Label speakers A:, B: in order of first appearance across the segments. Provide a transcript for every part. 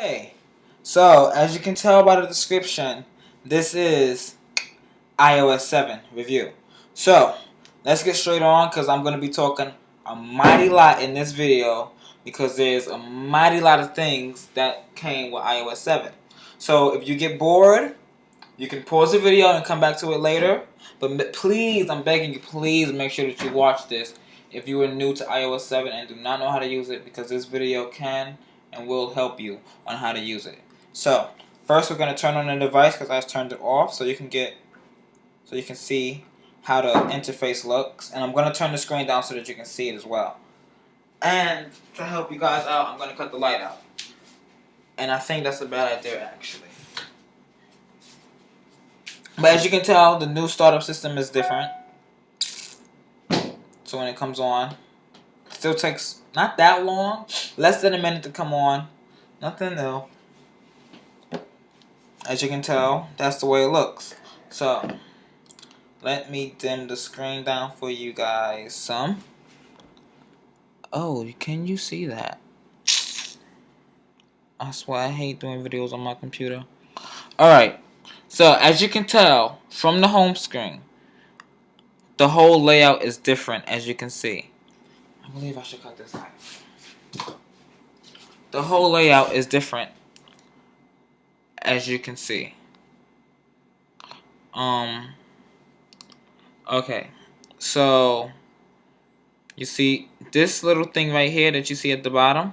A: Hey, so as you can tell by the description, this is iOS 7 review. So let's get straight on because I'm going to be talking a mighty lot in this video because there's a mighty lot of things that came with iOS 7. So if you get bored, you can pause the video and come back to it later. But please, I'm begging you, please make sure that you watch this if you are new to iOS 7 and do not know how to use it, because this video can and will help you on how to use it. So first, we're going to turn on the device because I just turned it off so you can see how the interface looks. And I'm going to turn the screen down so that you can see it as well. And to help you guys out, I'm going to cut the light out. And I think that's a bad idea, actually. But as you can tell, the new startup system is different. So when it comes on, it still takes not that long, less than a minute to come on. Nothing new. As you can tell, that's the way it looks. So let me dim the screen down for you guys some. Oh, can you see that? I swear I hate doing videos on my computer. Alright, so as you can tell from the home screen, the whole layout is different, as you can see. I believe I should cut this out. The whole layout is different, as you can see. Okay, so you see this little thing right here that you see at the bottom?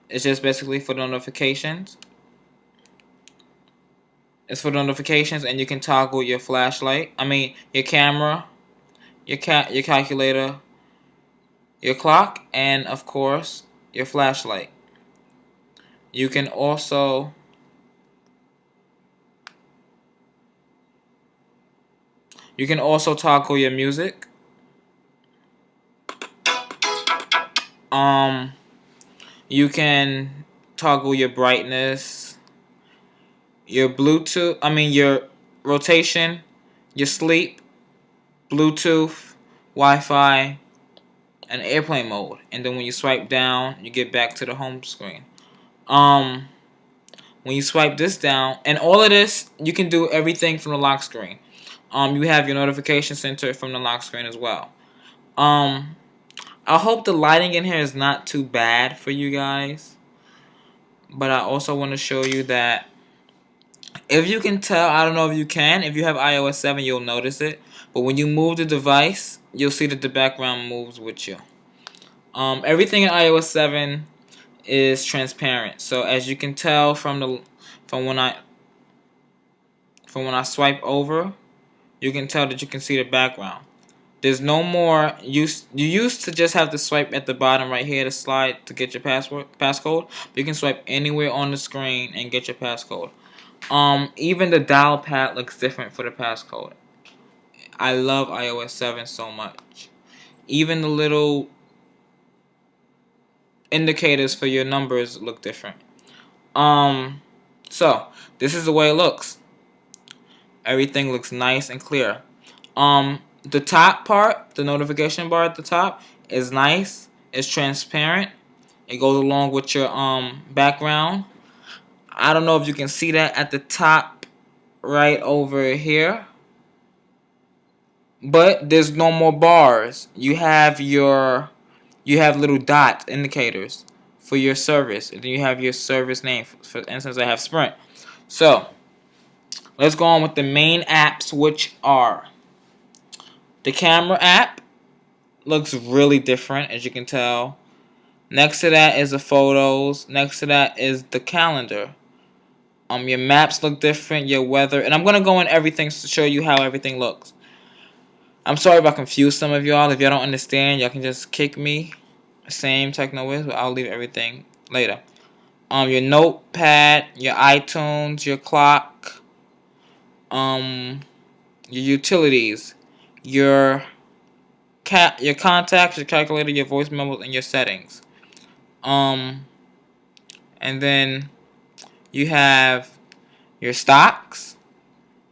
A: It's just basically for notifications. It's for notifications, and you can toggle your flashlight. Your camera, your calculator, your clock, and of course your flashlight. You can also toggle your music. You can toggle your brightness, your Bluetooth, your rotation, your sleep, Bluetooth, Wi-Fi, and airplane mode. And then when you swipe down, you get back to the home screen. When you swipe this down, and all of this, you can do everything from the lock screen. You have your notification center from the lock screen as well. I hope the lighting in here is not too bad for you guys. But I also want to show you that if you can tell, I don't know if you can, if you have iOS 7, you'll notice it. But when you move the device, you'll see that the background moves with you. Everything in iOS 7 is transparent. So as you can tell from when I swipe over, you can tell that you can see the background. There's no more you used to just have to swipe at the bottom right here to slide to get your passcode. But you can swipe anywhere on the screen and get your passcode. Even the dial pad looks different for the passcode. I love iOS 7 so much. Even the little indicators for your numbers look different. So this is the way it looks. Everything looks nice and clear. The top part, the notification bar at the top, is nice. It's transparent. It goes along with your background. I don't know if you can see that at the top right over here. But there's no more bars. You have little dot indicators for your service. And then you have your service name. For instance, I have Sprint. So let's go on with the main apps, which are the camera app. Looks really different, as you can tell. Next to that is the photos. Next to that is the calendar. Your maps look different, your weather, and I'm gonna go in everything to show you how everything looks. I'm sorry if I confuse some of y'all. If y'all don't understand, y'all can just kick me. Same technowiz, but I'll leave everything later. Your notepad, your iTunes, your clock, your utilities, your contacts, your calculator, your voice memos, and your settings. And then you have your stocks,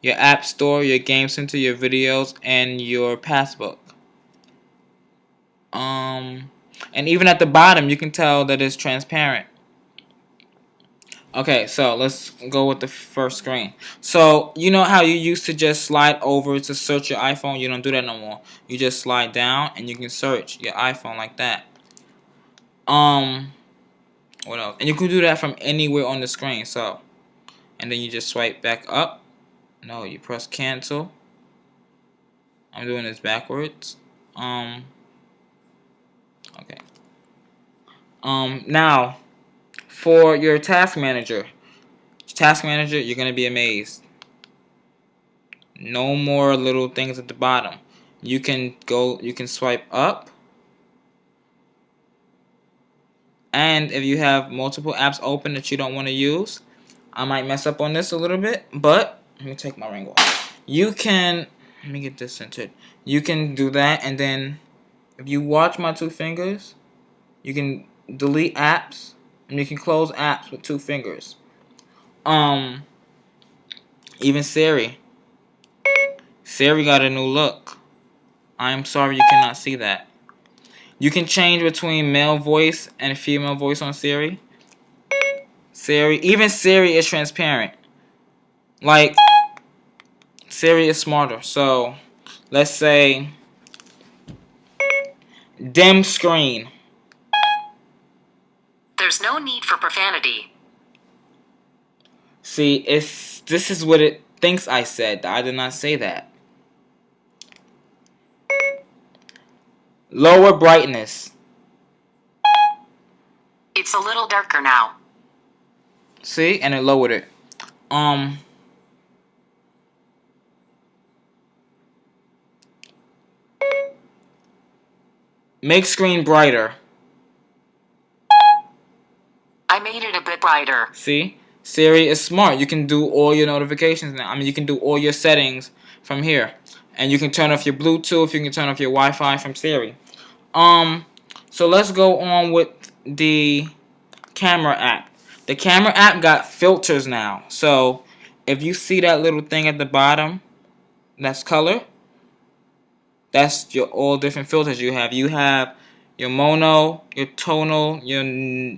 A: your app store, your game center, your videos, and your passbook. And even at the bottom, you can tell that it's transparent. Okay, so let's go with the first screen. So you know how you used to just slide over to search your iPhone? You don't do that no more. You just slide down and you can search your iPhone like that. What else? And you can do that from anywhere on the screen. So, and then you just swipe back up. No, you press cancel. I'm doing this backwards. Okay. Now for your task manager. Task manager, you're gonna be amazed. No more little things at the bottom. You can swipe up, and if you have multiple apps open that you don't want to use, I might mess up on this a little bit, but let me take my ring off. Let me get this centered. You can do that, and then if you watch my two fingers, you can delete apps, and you can close apps with two fingers. Even Siri. Siri got a new look. I'm sorry you cannot see that. You can change between male voice and female voice on Siri. Even Siri is transparent. Like, Siri is smarter. So, let's say, dim screen.
B: There's no need for profanity.
A: See, this is what it thinks I said. I did not say that. Lower brightness.
B: It's a little darker now.
A: See, and it lowered it. Make screen brighter.
B: I made it a bit brighter.
A: See? Siri is smart. You can do all your notifications now. I mean, you can do all your settings from here. And you can turn off your Bluetooth. You can turn off your Wi-Fi from Siri. So let's go on with the camera app. The camera app got filters now. So if you see that little thing at the bottom, that's color. That's your all different filters you have. You have your mono, your tonal, your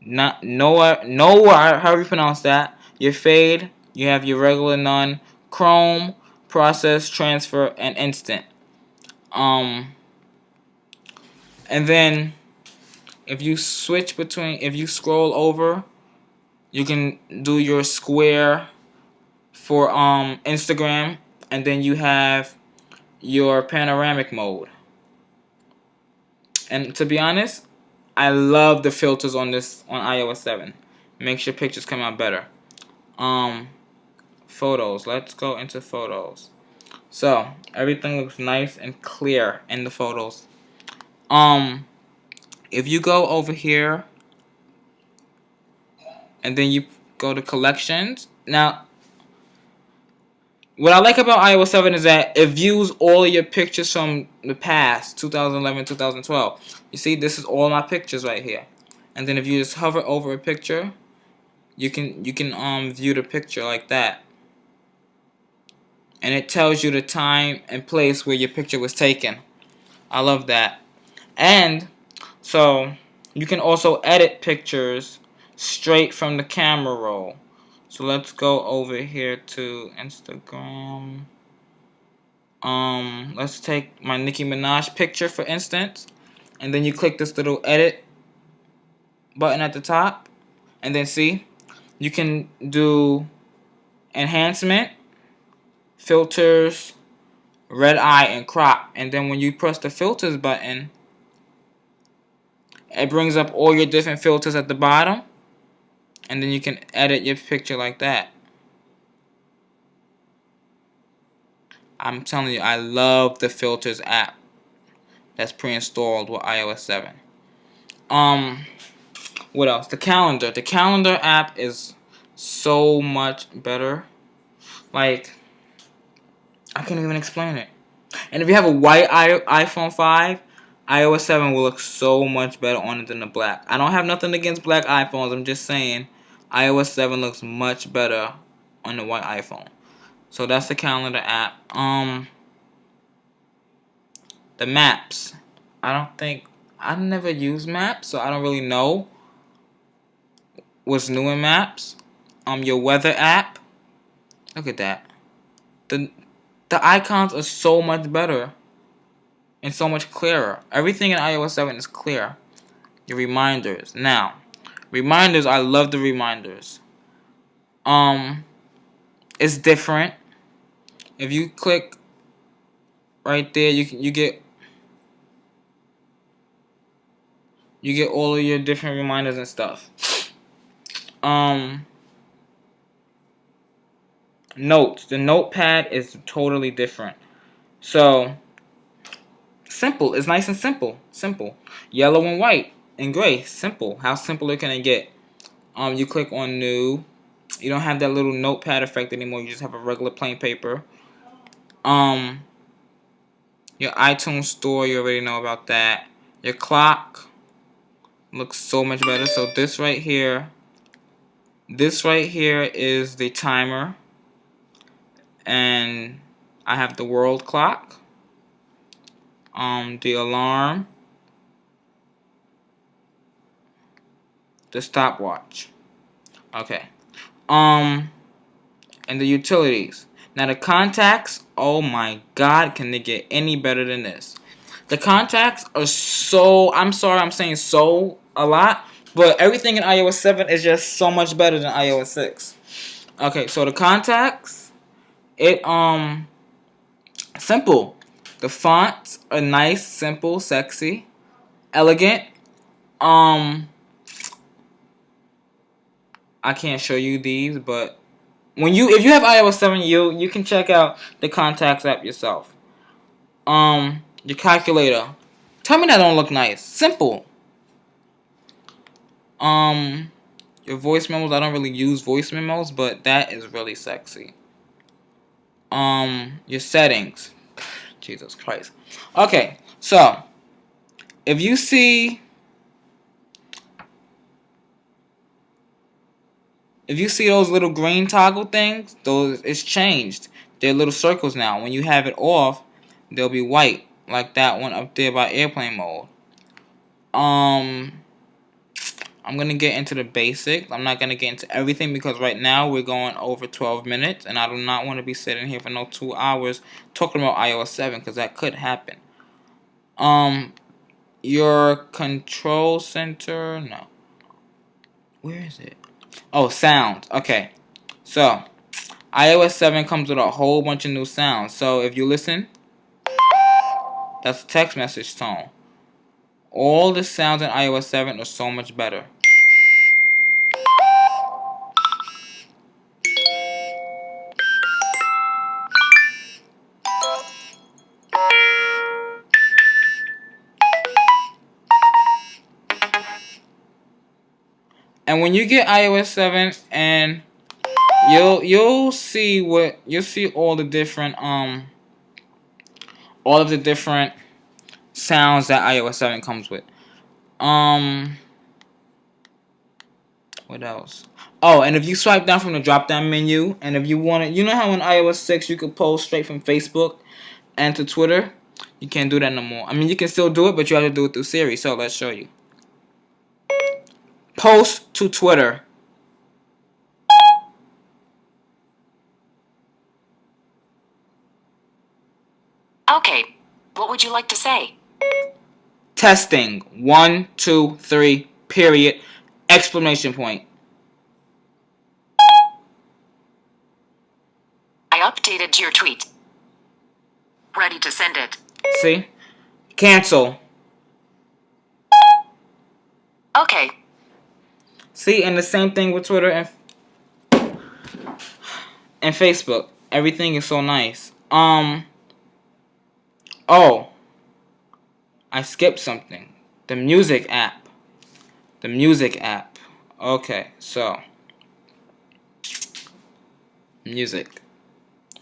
A: however you pronounce that. Your fade. You have your regular, none, chrome, process, transfer, and instant. And then if you scroll over, you can do your square for Instagram, and then you have your panoramic mode. And to be honest, I love the filters on iOS 7. Makes your pictures come out better. Photos. Let's go into photos. So everything looks nice and clear in the photos. If you go over here and then you go to collections. Now, what I like about iOS 7 is that it views all of your pictures from the past, 2011, 2012. You see, this is all my pictures right here. And then if you just hover over a picture, you can view the picture like that. And it tells you the time and place where your picture was taken. I love that. And so you can also edit pictures straight from the camera roll. So let's go over here to Instagram. Let's take my Nicki Minaj picture for instance, and then you click this little edit button at the top, and then see, you can do enhancement, filters, red eye, and crop. And then when you press the filters button, it brings up all your different filters at the bottom, and then you can edit your picture like that. I'm telling you, I love the filters app that's pre-installed with iOS 7. What else? The calendar. The calendar app is so much better. Like, I can't even explain it. And if you have a white iPhone 5, iOS 7 will look so much better on it than the black. I don't have nothing against black iPhones. I'm just saying iOS 7 looks much better on the white iPhone. So that's the calendar app. The maps. I never use maps, so I don't really know what's new in maps. Your weather app. Look at that. The icons are so much better and so much clearer. Everything in iOS 7 is clear. Your reminders. Now, reminders, I love the reminders. It's different. If you click right there, you get all of your different reminders and stuff. Notes. The notepad is totally different. So simple. It's nice and simple. Simple. Yellow and white and gray. Simple. How simpler can it get? You click on new. You don't have that little notepad effect anymore. You just have a regular plain paper. Your iTunes store, you already know about that. Your clock looks so much better. So this right here is the timer. And I have the world clock. The alarm. The stopwatch. Okay. And the utilities. Now the contacts, oh my god, can they get any better than this? The contacts are so, I'm sorry I'm saying so a lot, but everything in iOS 7 is just so much better than iOS 6. Okay, so the contacts, simple. The fonts are nice, simple, sexy, elegant. I can't show you these, but if you have iOS 7, you can check out the contacts app yourself. Your calculator. Tell me that don't look nice. Simple. Your voice memos. I don't really use voice memos, but that is really sexy. Your settings. Jesus Christ. Okay, so if you see those little green toggle things, it's changed. They're little circles now. When you have it off, they'll be white, like that one up there by airplane mode. I'm gonna get into the basics. I'm not gonna get into everything because right now we're going over 12 minutes, and I do not want to be sitting here for no 2 hours talking about iOS 7 because that could happen. Your control center, no. Where is it? Oh, sounds. Okay, so iOS 7 comes with a whole bunch of new sounds. So if you listen, that's a text message tone. All the sounds in iOS 7 are so much better. And when you get iOS 7, and you'll see all the different sounds that iOS 7 comes with. What else? Oh, and if you swipe down from the drop down menu, and if you want it, you know how in iOS 6 you could post straight from Facebook and to Twitter? You can't do that no more. I mean, you can still do it, but you have to do it through Siri. So let's show you. Post to Twitter.
B: Okay, what would you like to say?
A: Testing. 1, 2, 3, period. Exclamation point.
B: I updated your tweet. Ready to send it.
A: See? Cancel.
B: Okay.
A: See, and the same thing with Twitter and Facebook. Everything is so nice. Oh, I skipped something. The music app. The music app. Okay, so music.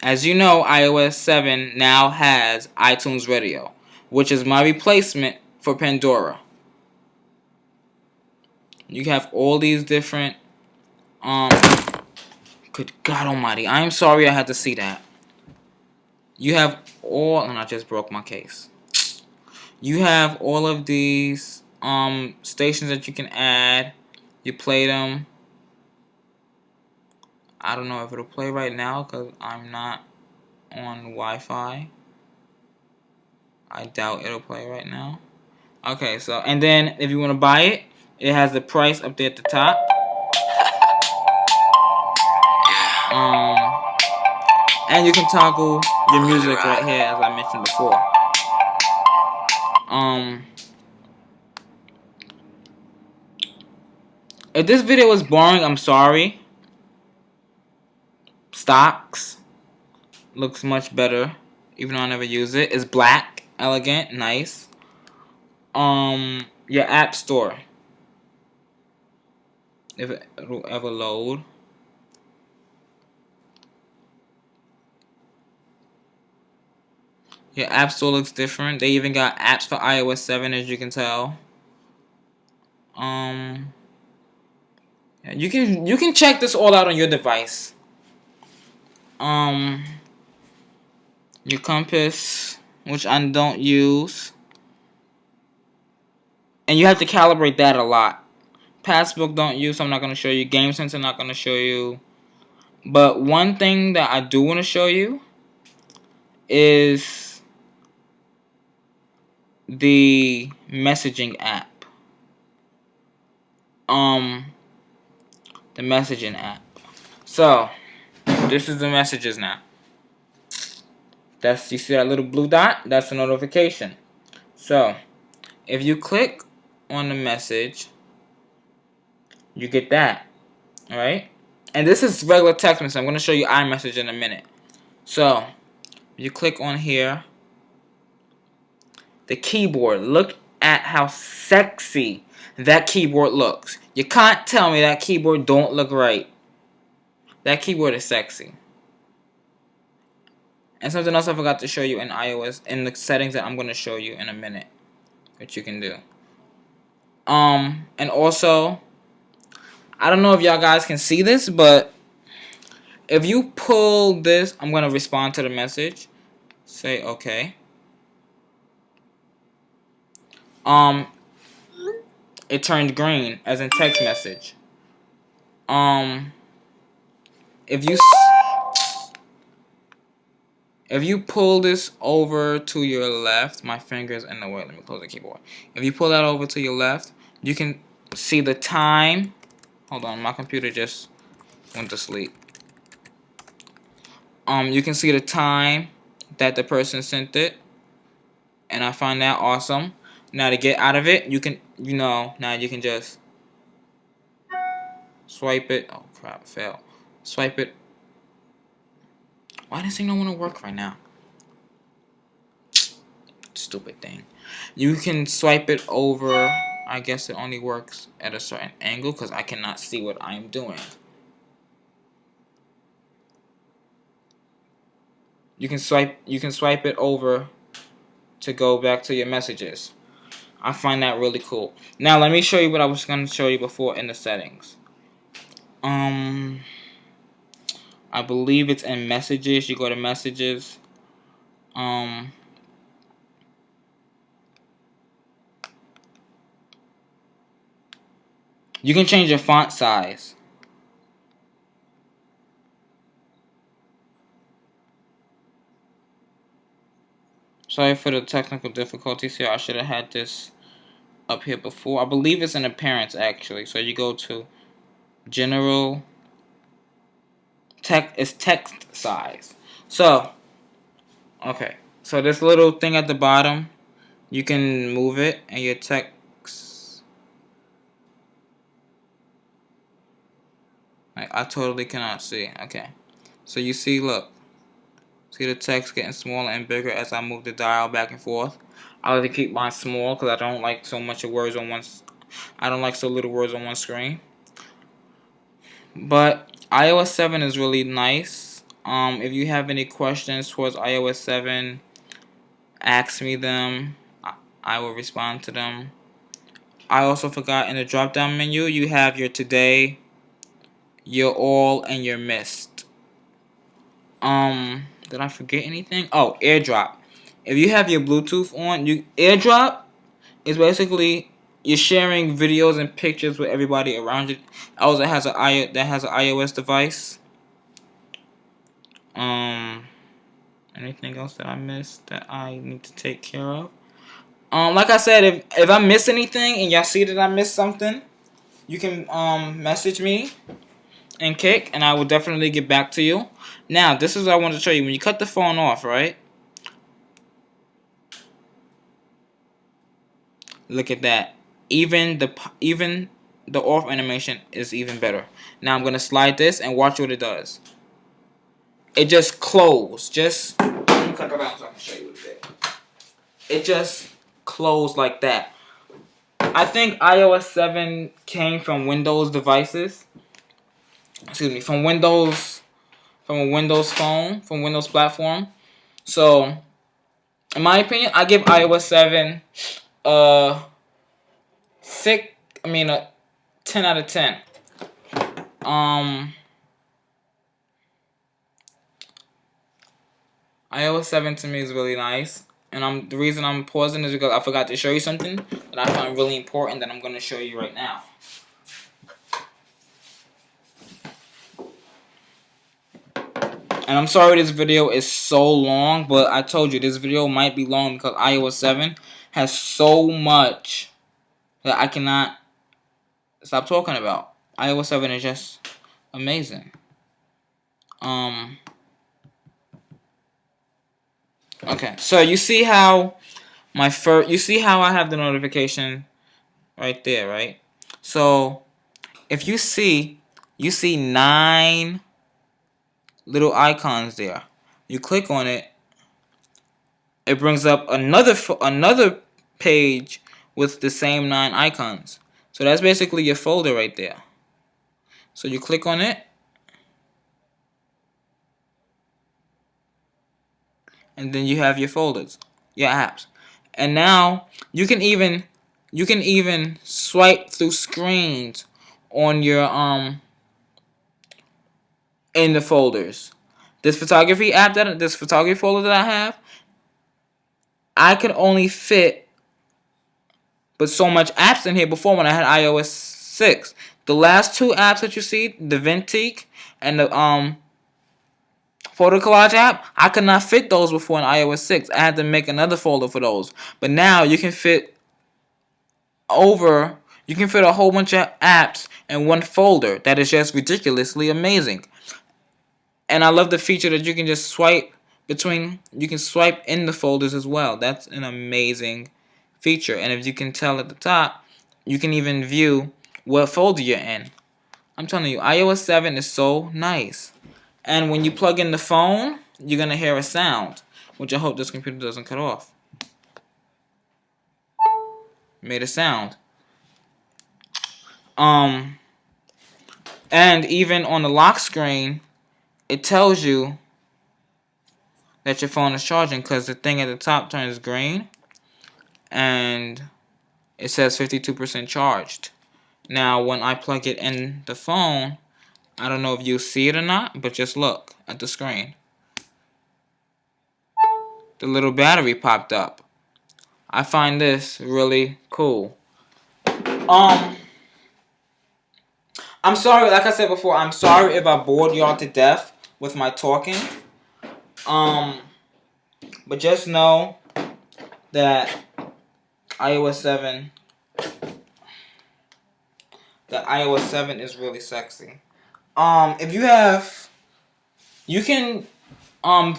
A: As you know, iOS 7 now has iTunes Radio, which is my replacement for Pandora. You have all these different good God almighty. I am sorry I had to see that. You have all, and I just broke my case. You have all of these stations that you can add. You play them. I don't know if it'll play right now because I'm not on Wi-Fi. I doubt it'll play right now. Okay, so, and then if you want to buy it, it has the price up there at the top. And you can toggle your music right here, as I mentioned before. If this video was boring, I'm sorry. Stocks looks much better, even though I never use it. It's black, elegant, nice. Your app store, if it'll ever load. Your app store looks different. They even got apps for iOS 7, as you can tell. Yeah, you can check this all out on your device. Your compass, which I don't use, and you have to calibrate that a lot. Passbook don't use, so I'm not going to show you. Game Center not going to show you. But one thing that I do want to show you is the messaging app. The messaging app. So, this is the messages now. You see that little blue dot? That's a notification. So, if you click on the message, you get that. Alright? And this is regular text message. I'm going to show you iMessage in a minute. So, you click on here. The keyboard. Look at how sexy that keyboard looks. You can't tell me that keyboard don't look right. That keyboard is sexy. And something else I forgot to show you in iOS, in the settings that I'm going to show you in a minute, which you can do. And also, I don't know if y'all guys can see this, but if you pull this, I'm going to respond to the message. Say okay. It turned green, as in text message. If you pull this over to your left, my finger's in the way. Let me close the keyboard. If you pull that over to your left, you can see the time. Hold on, my computer just went to sleep. You can see the time that the person sent it, and I find that awesome. Now to get out of it, you can, now you can just swipe it. Oh crap, fail. Swipe it. Why does this thing not want to work right now? Stupid thing. You can swipe it over. I guess it only works at a certain angle because I cannot see what I'm doing. You can swipe it over to go back to your messages. I find that really cool. Now let me show you what I was going to show you before in the settings. I believe it's in messages. You go to messages. You can change your font size. Sorry for the technical difficulties here. I should have had this up here before. I believe it's in appearance actually. So you go to general. It's text size. So, okay. So this little thing at the bottom, you can move it and your text. Like, I totally cannot see. Okay. So you see, look. See the text getting smaller and bigger as I move the dial back and forth. I like to keep mine small because I don't like so much words on one. I don't like so little words on one screen. But iOS 7 is really nice. If you have any questions towards iOS 7, ask me them. I will respond to them. I also forgot in the drop-down menu, you have your today, your all, and your missed. Did I forget anything? Oh, AirDrop. If you have your Bluetooth on, AirDrop is basically you're sharing videos and pictures with everybody around you. Also, that has an iOS device. Anything else that I missed that I need to take care of? Like I said, if I miss anything and y'all see that I missed something, you can message me and Kick, and I will definitely get back to you. Now, this is what I wanted to show you. When you cut the phone off, right? Look at that. Even the off animation is even better. Now I'm gonna slide this and watch what it does. It just closed. Just let me cut that out so I can show you what it did. It just closed like that. I think IOS7 came from Windows devices. Excuse me, from a Windows phone, from Windows platform. So, in my opinion, I give IOS7 a 10 out of 10. IOS7 to me is really nice. And the reason I'm pausing is because I forgot to show you something that I find really important that I'm going to show you right now. And I'm sorry this video is so long, but I told you this video might be long because IOS7 has so much that I cannot stop talking about. IOS7 is just amazing. Okay, so you see how you see how I have the notification right there, right? So if you see 9 little icons there. You click on it, it brings up another page with the same 9 icons. So that's basically your folder right there. So you click on it, and then you have your folders, your apps. And now you can even swipe through screens on your in the folders. This photography folder that I have, I could only fit but so much apps in here before when I had iOS 6. The last 2 apps that you see, the Ventique and the Photo Collage app, I could not fit those before in iOS 6. I had to make another folder for those. But now you can fit a whole bunch of apps in one folder. That is just ridiculously amazing. And I love the feature that you can just swipe in the folders as well. That's an amazing feature. And if you can tell at the top, you can even view what folder you're in. I'm telling you, iOS 7 is so nice. And when you plug in the phone, you're going to hear a sound, which I hope this computer doesn't cut off. Made a sound. And even on the lock screen, it tells you that your phone is charging because the thing at the top turns green and it says 52% charged. Now, when I plug it in the phone, I don't know if you see it or not, but just look at the screen. The little battery popped up. I find this really cool. I'm sorry, like I said before, I'm sorry if I bored y'all to death with my talking. But just know that iOS 7 is really sexy. If you can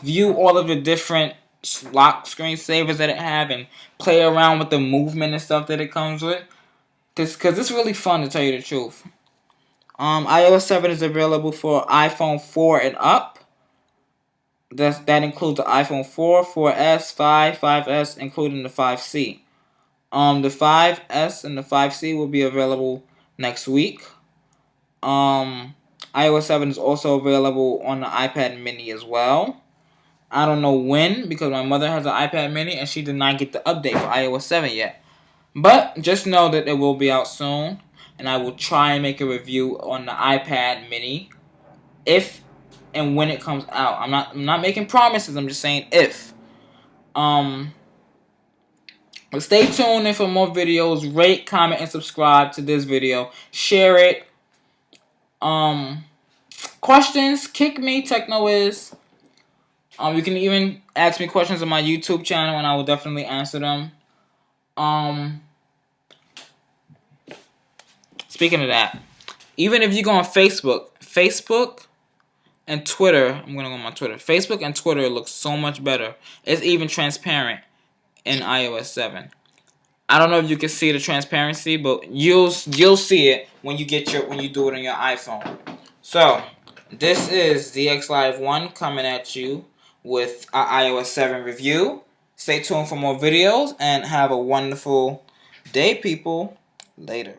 A: view all of the different lock screen savers that it have and play around with the movement and stuff that it comes with. Cause it's really fun, to tell you the truth. iOS 7 is available for iPhone 4 and up. That includes the iPhone 4, 4S, 5, 5S, including the 5C. The 5S and the 5C will be available next week. iOS 7 is also available on the iPad mini as well. I don't know when, because my mother has an iPad mini and she did not get the update for iOS 7 yet. But just know that it will be out soon, and I will try and make a review on the iPad mini if and when it comes out. I'm not making promises, I'm just saying if. But stay tuned for more videos. Rate, comment, and subscribe to this video. Share it. Questions, kick me, technowiz. You can even ask me questions on my YouTube channel, and I will definitely answer them. Speaking of that, even if you go on Facebook and Twitter, I'm gonna go on my Twitter. Facebook and Twitter looks so much better. It's even transparent in iOS 7. I don't know if you can see the transparency, but you'll see it when you do it on your iPhone. So this is DX Live 1 coming at you with our iOS 7 review. Stay tuned for more videos and have a wonderful day, people. Later.